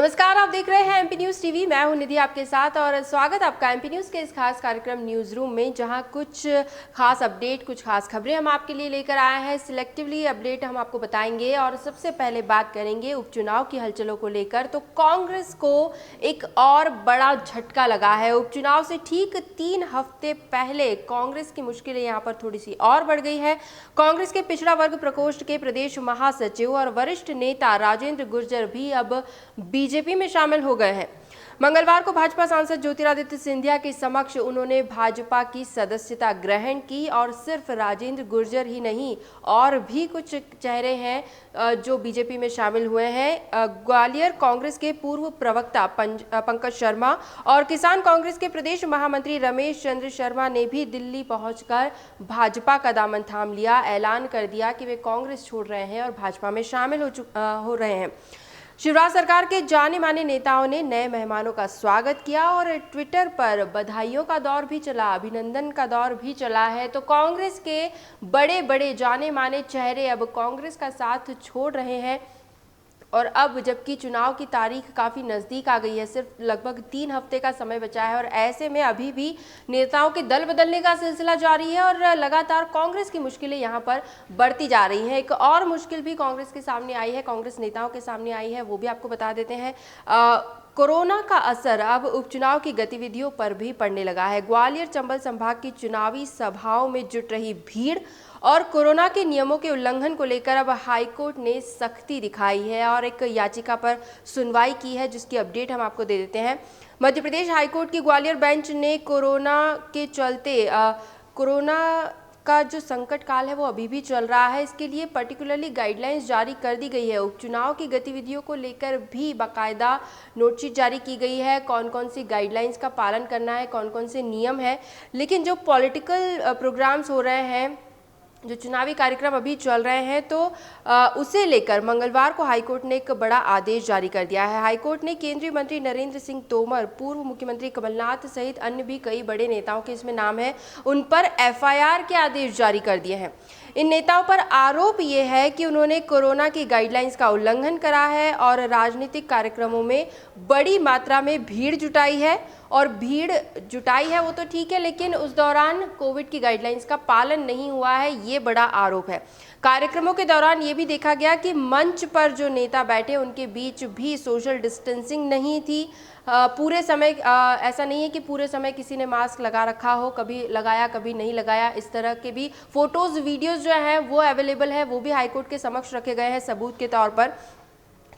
नमस्कार, आप देख रहे हैं एमपी न्यूज टीवी। मैं हूं निधि आपके साथ और स्वागत आपका एमपी न्यूज के इस खास कार्यक्रम न्यूज रूम में, जहां कुछ खास अपडेट, कुछ खास खबरें हम आपके लिए लेकर आए हैं। सिलेक्टिवली अपडेट हम आपको बताएंगे और सबसे पहले बात करेंगे उपचुनाव की हलचलों को लेकर। तो कांग्रेस को एक और बड़ा झटका लगा है। उपचुनाव से ठीक 3 हफ्ते पहले कांग्रेस की मुश्किलें यहाँ पर थोड़ी सी और बढ़ गई है। कांग्रेस के पिछड़ा वर्ग प्रकोष्ठ के प्रदेश महासचिव और वरिष्ठ नेता राजेंद्र गुर्जर भी अब बीजेपी में शामिल हो गए हैं। मंगलवार को भाजपा सांसद ज्योतिरादित्य सिंधिया के समक्ष उन्होंने भाजपा की सदस्यता ग्रहण की और सिर्फ राजेंद्र गुर्जर ही नहीं, और भी कुछ चेहरे हैं जो बीजेपी में शामिल हुए हैं। ग्वालियर कांग्रेस के पूर्व प्रवक्ता पंकज शर्मा और किसान कांग्रेस के प्रदेश महामंत्री रमेश चंद्र शर्मा ने भी दिल्ली पहुंचकर भाजपा का दामन थाम लिया। ऐलान कर दिया कि वे कांग्रेस छोड़ रहे हैं और भाजपा में शामिल हो रहे हैं। शिवराज सरकार के जाने माने नेताओं ने नए मेहमानों का स्वागत किया और ट्विटर पर बधाइयों का दौर भी चला, अभिनंदन का दौर भी चला है। तो कांग्रेस के बड़े बड़े जाने माने चेहरे अब कांग्रेस का साथ छोड़ रहे हैं। और अब जबकि चुनाव की तारीख काफ़ी नज़दीक आ गई है, सिर्फ लगभग 3 हफ्ते का समय बचा है, और ऐसे में अभी भी नेताओं के दल बदलने का सिलसिला जारी है और लगातार कांग्रेस की मुश्किलें यहां पर बढ़ती जा रही हैं। एक और मुश्किल भी कांग्रेस के सामने आई है, कांग्रेस नेताओं के सामने आई है, वो भी आपको बता देते हैं। कोरोना का असर अब उपचुनाव की गतिविधियों पर भी पड़ने लगा है। ग्वालियर चंबल संभाग की चुनावी सभाओं में जुट रही भीड़ और कोरोना के नियमों के उल्लंघन को लेकर अब हाईकोर्ट ने सख्ती दिखाई है और एक याचिका पर सुनवाई की है, जिसकी अपडेट हम आपको दे देते हैं। मध्य प्रदेश हाईकोर्ट की ग्वालियर बेंच ने कोरोना के चलते कोरोना का जो संकट काल है वो अभी भी चल रहा है, इसके लिए पर्टिकुलरली गाइडलाइंस जारी कर दी गई है। उपचुनाव की गतिविधियों को लेकर भी बाकायदा नोटशीट जारी की गई है, कौन कौन सी गाइडलाइंस का पालन करना है, कौन कौन से नियम है। लेकिन जो पॉलिटिकल प्रोग्राम्स हो रहे हैं, जो चुनावी कार्यक्रम अभी चल रहे हैं, तो उसे लेकर मंगलवार को हाईकोर्ट ने एक बड़ा आदेश जारी कर दिया है। हाईकोर्ट ने केंद्रीय मंत्री नरेंद्र सिंह तोमर, पूर्व मुख्यमंत्री कमलनाथ सहित अन्य भी कई बड़े नेताओं के इसमें नाम है, उन पर एफआईआर के आदेश जारी कर दिए हैं। इन नेताओं पर आरोप ये है कि उन्होंने कोरोना की गाइडलाइंस का उल्लंघन करा है और राजनीतिक कार्यक्रमों में बड़ी मात्रा में भीड़ जुटाई है। और भीड़ जुटाई है वो तो ठीक है, लेकिन उस दौरान कोविड की गाइडलाइंस का पालन नहीं हुआ है, ये बड़ा आरोप है। कार्यक्रमों के दौरान ये भी देखा गया कि मंच पर जो नेता बैठे उनके बीच भी सोशल डिस्टेंसिंग नहीं थी। पूरे समय ऐसा नहीं है कि पूरे समय किसी ने मास्क लगा रखा हो, कभी लगाया कभी नहीं लगाया, इस तरह के भी फोटोज वीडियोज जो हैं वो अवेलेबल है, वो भी हाईकोर्ट के समक्ष रखे गए हैं सबूत के तौर पर।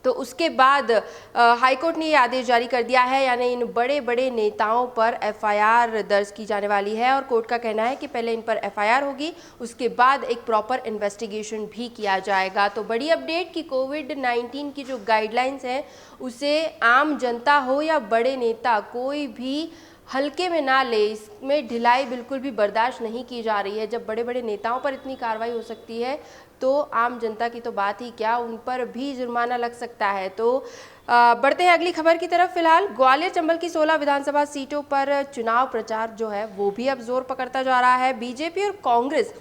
तो उसके बाद हाईकोर्ट ने ये आदेश जारी कर दिया है, यानी इन बड़े बड़े नेताओं पर एफआईआर दर्ज की जाने वाली है। और कोर्ट का कहना है कि पहले इन पर एफआईआर होगी, उसके बाद एक प्रॉपर इन्वेस्टिगेशन भी किया जाएगा। तो बड़ी अपडेट कि कोविड-19 की जो गाइडलाइंस हैं उसे आम जनता हो या बड़े नेता, कोई भी हल्के में ना ले, इसमें ढिलाई बिल्कुल भी बर्दाश्त नहीं की जा रही है। जब बड़े बड़े नेताओं पर इतनी कार्रवाई हो सकती है तो आम जनता की तो बात ही क्या, उन पर भी जुर्माना लग सकता है। तो बढ़ते हैं अगली खबर की तरफ। फिलहाल ग्वालियर चंबल की 16 विधानसभा सीटों पर चुनाव प्रचार जो है वो भी अब जोर पकड़ता जा रहा है। बीजेपी और कांग्रेस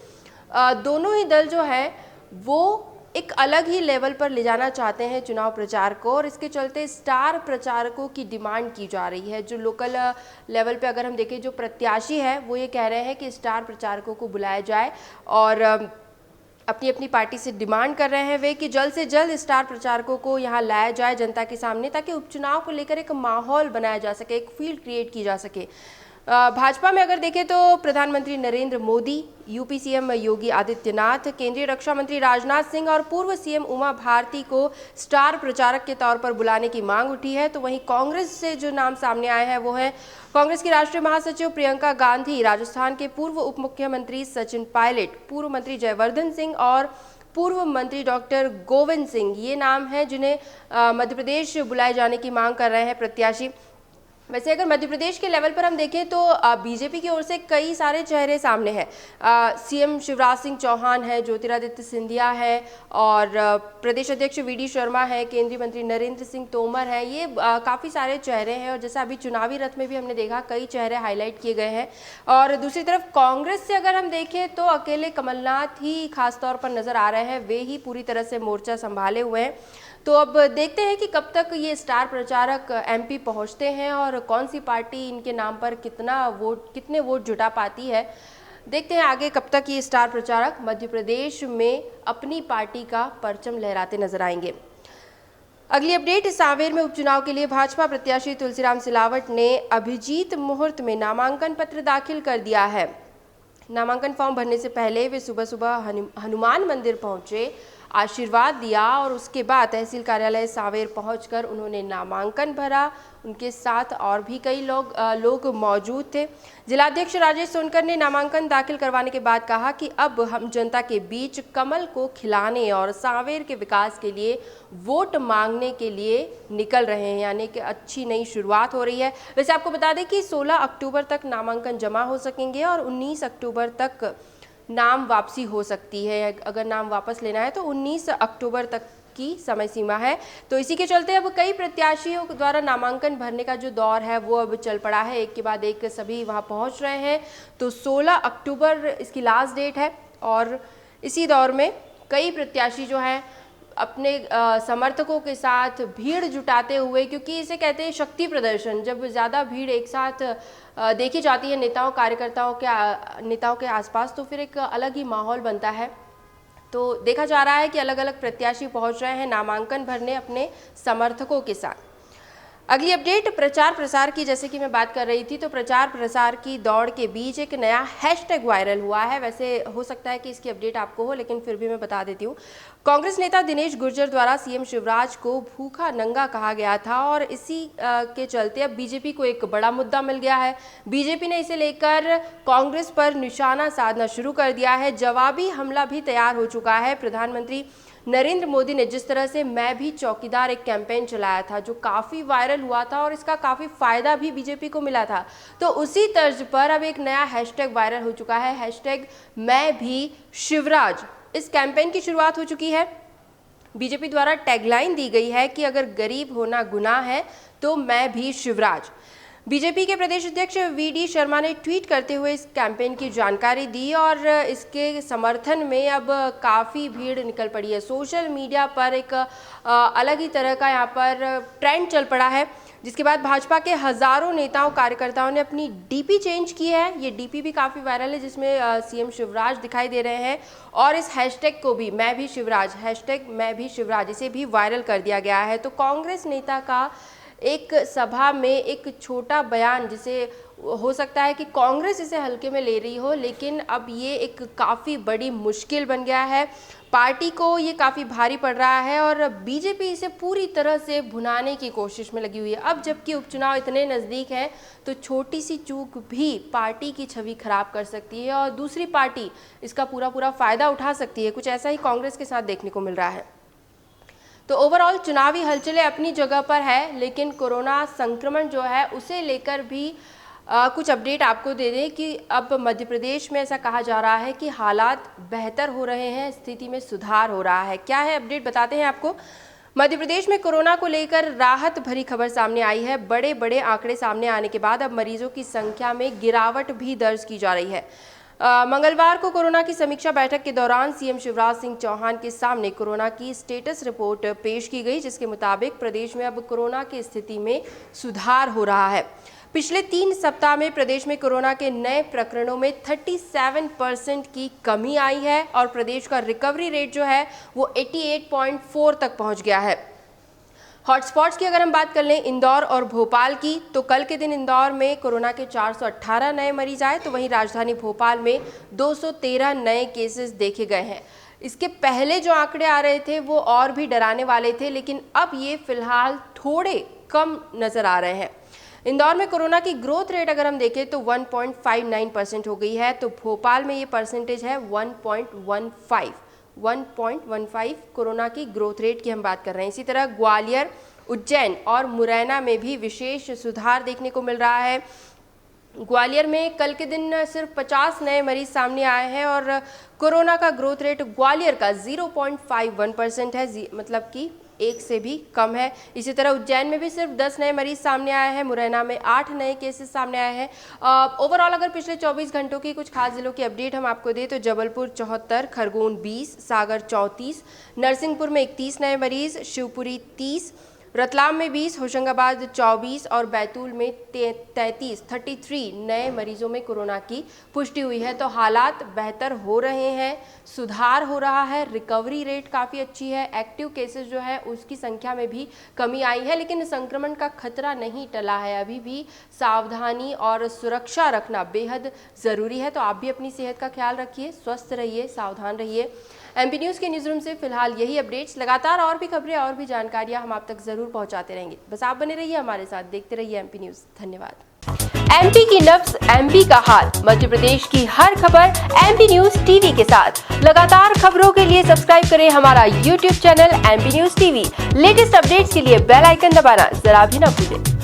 दोनों ही दल जो है वो एक अलग ही लेवल पर ले जाना चाहते हैं चुनाव प्रचार को, और इसके चलते स्टार प्रचारकों की डिमांड की जा रही है। जो लोकल लेवल पे अगर हम देखें, जो प्रत्याशी है वो ये कह रहे हैं कि स्टार प्रचारकों को बुलाया जाए और अपनी अपनी पार्टी से डिमांड कर रहे हैं वे कि जल्द से जल्द स्टार प्रचारकों को यहाँ लाया जाए जनता के सामने, ताकि उपचुनाव को लेकर एक माहौल बनाया जा सके, एक फील्ड क्रिएट की जा सके। भाजपा में अगर देखें तो प्रधानमंत्री नरेंद्र मोदी, यूपी सीएम योगी आदित्यनाथ, केंद्रीय रक्षा मंत्री राजनाथ सिंह और पूर्व सीएम उमा भारती को स्टार प्रचारक के तौर पर बुलाने की मांग उठी है। तो वहीं कांग्रेस से जो नाम सामने आए हैं वो हैं कांग्रेस की राष्ट्रीय महासचिव प्रियंका गांधी, राजस्थान के पूर्व उप मुख्यमंत्री सचिन पायलट, पूर्व मंत्री जयवर्धन सिंह और पूर्व मंत्री डॉक्टर गोविंद सिंह। ये नाम है जिन्हें मध्य प्रदेश बुलाए जाने की मांग कर रहे हैं प्रत्याशी। वैसे अगर मध्य प्रदेश के लेवल पर हम देखें तो बीजेपी की ओर से कई सारे चेहरे सामने हैं। सीएम शिवराज सिंह चौहान है, ज्योतिरादित्य सिंधिया है और प्रदेश अध्यक्ष वीडी शर्मा है, केंद्रीय मंत्री नरेंद्र सिंह तोमर है। ये काफ़ी सारे चेहरे हैं और जैसा अभी चुनावी रथ में भी हमने देखा कई चेहरे हाईलाइट किए गए हैं। और दूसरी तरफ कांग्रेस से अगर हम देखें तो अकेले कमलनाथ ही खासतौर पर नजर आ रहे हैं, वे ही पूरी तरह से मोर्चा संभाले हुए हैं। तो अब देखते हैं कि कब तक ये स्टार प्रचारक एमपी पहुंचते हैं और कौन सी पार्टी इनके नाम पर कितने वोट जुटा पाती है। देखते हैं आगे कब तक ये स्टार प्रचारक मध्य प्रदेश में अपनी पार्टी का परचम लहराते नजर आएंगे। अगली अपडेट, सांवेर में उपचुनाव के लिए भाजपा प्रत्याशी तुलसीराम सिलावट ने अभिजीत मुहूर्त में नामांकन पत्र दाखिल कर दिया है। नामांकन फॉर्म भरने से पहले वे सुबह सुबह हनुमान मंदिर पहुंचे, आशीर्वाद दिया और उसके बाद तहसील कार्यालय सांवेर पहुंचकर उन्होंने नामांकन भरा। उनके साथ और भी कई लोग मौजूद थे। जिलाध्यक्ष राजेश सोनकर ने नामांकन दाखिल करवाने के बाद कहा कि अब हम जनता के बीच कमल को खिलाने और सांवेर के विकास के लिए वोट मांगने के लिए निकल रहे हैं, यानी कि अच्छी नई शुरुआत हो रही है। वैसे आपको बता दें कि 16 अक्टूबर तक नामांकन जमा हो सकेंगे और 19 अक्टूबर तक नाम वापसी हो सकती है। अगर नाम वापस लेना है तो 19 अक्टूबर तक की समय सीमा है। तो इसी के चलते अब कई प्रत्याशियों द्वारा नामांकन भरने का जो दौर है वो अब चल पड़ा है। एक के बाद एक सभी वहां पहुंच रहे हैं। तो 16 अक्टूबर इसकी लास्ट डेट है और इसी दौर में कई प्रत्याशी जो हैं अपने समर्थकों के साथ भीड़ जुटाते हुए, क्योंकि इसे कहते हैं शक्ति प्रदर्शन, जब ज़्यादा भीड़ एक साथ देखी जाती है नेताओं के आसपास तो फिर एक अलग ही माहौल बनता है। तो देखा जा रहा है कि अलग अलग प्रत्याशी पहुंच रहे हैं नामांकन भरने अपने समर्थकों के साथ। अगली अपडेट प्रचार प्रसार की, जैसे कि मैं बात कर रही थी, तो प्रचार प्रसार की दौड़ के बीच एक नया हैशटैग वायरल हुआ है। वैसे हो सकता है कि इसकी अपडेट आपको हो, लेकिन फिर भी मैं बता देती हूँ। कांग्रेस नेता दिनेश गुर्जर द्वारा सीएम शिवराज को भूखा नंगा कहा गया था और इसी के चलते अब बीजेपी को एक बड़ा मुद्दा मिल गया है। बीजेपी ने इसे लेकर कांग्रेस पर निशाना साधना शुरू कर दिया है। जवाबी हमला भी तैयार हो चुका है। प्रधानमंत्री नरेंद्र मोदी ने जिस तरह से मैं भी चौकीदार एक कैंपेन चलाया था जो काफ़ी वायरल हुआ था और इसका काफ़ी फायदा भी बीजेपी को मिला था, तो उसी तर्ज पर अब एक नया हैशटैग वायरल हो चुका है, हैशटैग मैं भी शिवराज। इस कैंपेन की शुरुआत हो चुकी है। बीजेपी द्वारा टैगलाइन दी गई है कि अगर गरीब होना गुनाह है तो मैं भी शिवराज। बीजेपी के प्रदेश अध्यक्ष वीडी शर्मा ने ट्वीट करते हुए इस कैंपेन की जानकारी दी और इसके समर्थन में अब काफ़ी भीड़ निकल पड़ी है। सोशल मीडिया पर एक अलग ही तरह का यहाँ पर ट्रेंड चल पड़ा है, जिसके बाद भाजपा के हजारों नेताओं कार्यकर्ताओं ने अपनी डीपी चेंज की है। ये डीपी भी काफ़ी वायरल है, जिसमें सीएम शिवराज दिखाई दे रहे हैं और इस हैशटैग को भी मैं भी शिवराज, हैशटैग मैं भी शिवराज, इसे भी वायरल कर दिया गया है। तो कांग्रेस नेता का एक सभा में एक छोटा बयान, जिसे हो सकता है कि कांग्रेस इसे हल्के में ले रही हो, लेकिन अब ये एक काफ़ी बड़ी मुश्किल बन गया है। पार्टी को ये काफ़ी भारी पड़ रहा है और बीजेपी इसे पूरी तरह से भुनाने की कोशिश में लगी हुई है। अब जबकि उपचुनाव इतने नज़दीक हैं तो छोटी सी चूक भी पार्टी की छवि खराब कर सकती है और दूसरी पार्टी इसका पूरा फ़ायदा उठा सकती है। कुछ ऐसा ही कांग्रेस के साथ देखने को मिल रहा है। तो ओवरऑल चुनावी हलचलें अपनी जगह पर है, लेकिन कोरोना संक्रमण जो है उसे लेकर भी कुछ अपडेट आपको दे दें कि अब मध्य प्रदेश में ऐसा कहा जा रहा है कि हालात बेहतर हो रहे हैं, स्थिति में सुधार हो रहा है। क्या है अपडेट, बताते हैं आपको। मध्य प्रदेश में कोरोना को लेकर राहत भरी खबर सामने आई है। बड़े बड़े आंकड़े सामने आने के बाद अब मरीजों की संख्या में गिरावट भी दर्ज की जा रही है। मंगलवार को कोरोना की समीक्षा बैठक के दौरान सीएम शिवराज सिंह चौहान के सामने कोरोना की स्टेटस रिपोर्ट पेश की गई, जिसके मुताबिक प्रदेश में अब कोरोना की स्थिति में सुधार हो रहा है। पिछले 3 सप्ताह में प्रदेश में कोरोना के नए प्रकरणों में 37% की कमी आई है और प्रदेश का रिकवरी रेट जो है वो 88.4 तक पहुंच गया है। हॉटस्पॉट्स की अगर हम बात कर लें इंदौर और भोपाल की, तो कल के दिन इंदौर में कोरोना के 418 नए मरीज आए, तो वहीं राजधानी भोपाल में 213 नए केसेस देखे गए हैं। इसके पहले जो आंकड़े आ रहे थे वो और भी डराने वाले थे, लेकिन अब ये फिलहाल थोड़े कम नजर आ रहे हैं। इंदौर में कोरोना की ग्रोथ रेट अगर हम देखें तो 1.59% हो गई है, तो भोपाल में ये परसेंटेज है 1.15 कोरोना की ग्रोथ रेट की हम बात कर रहे हैं। इसी तरह ग्वालियर, उज्जैन और मुरैना में भी विशेष सुधार देखने को मिल रहा है। ग्वालियर में कल के दिन सिर्फ 50 नए मरीज सामने आए हैं और कोरोना का ग्रोथ रेट ग्वालियर का 0.51% है, मतलब कि 1 से भी कम है। इसी तरह उज्जैन में भी सिर्फ 10 नए मरीज सामने आए हैं, मुरैना में 8 नए केसेस सामने आए हैं। ओवरऑल अगर पिछले 24 घंटों की कुछ खास जिलों की अपडेट हम आपको दें तो जबलपुर 74, खरगोन 20, सागर 34, नरसिंहपुर में 31 नए मरीज, शिवपुरी 30, रतलाम में 20, होशंगाबाद 24 और बैतूल में 33 नए मरीजों में कोरोना की पुष्टि हुई है। तो हालात बेहतर हो रहे हैं, सुधार हो रहा है, रिकवरी रेट काफ़ी अच्छी है, एक्टिव केसेस जो है उसकी संख्या में भी कमी आई है, लेकिन संक्रमण का खतरा नहीं टला है। अभी भी सावधानी और सुरक्षा रखना बेहद ज़रूरी है। तो आप भी अपनी सेहत का ख्याल रखिए, स्वस्थ रहिए, सावधान रहिए। एमपी न्यूज़ के न्यूज़ रूम से फिलहाल यही अपडेट्स, लगातार और भी खबरें और भी जानकारियां हम आप तक जरूर पहुंचाते रहेंगे। बस आप बने रहिए हमारे साथ, देखते रहिए एमपी न्यूज़। धन्यवाद। एमपी की नब्ज, एमपी का हाल, मध्य प्रदेश की हर खबर एमपी न्यूज़ टीवी के साथ। लगातार खबरों के लिए सब्सक्राइब करें हमारा YouTube channel MP news TV. Latest updates के लिए बेल आइकन दबाना जरा भी न भूलें।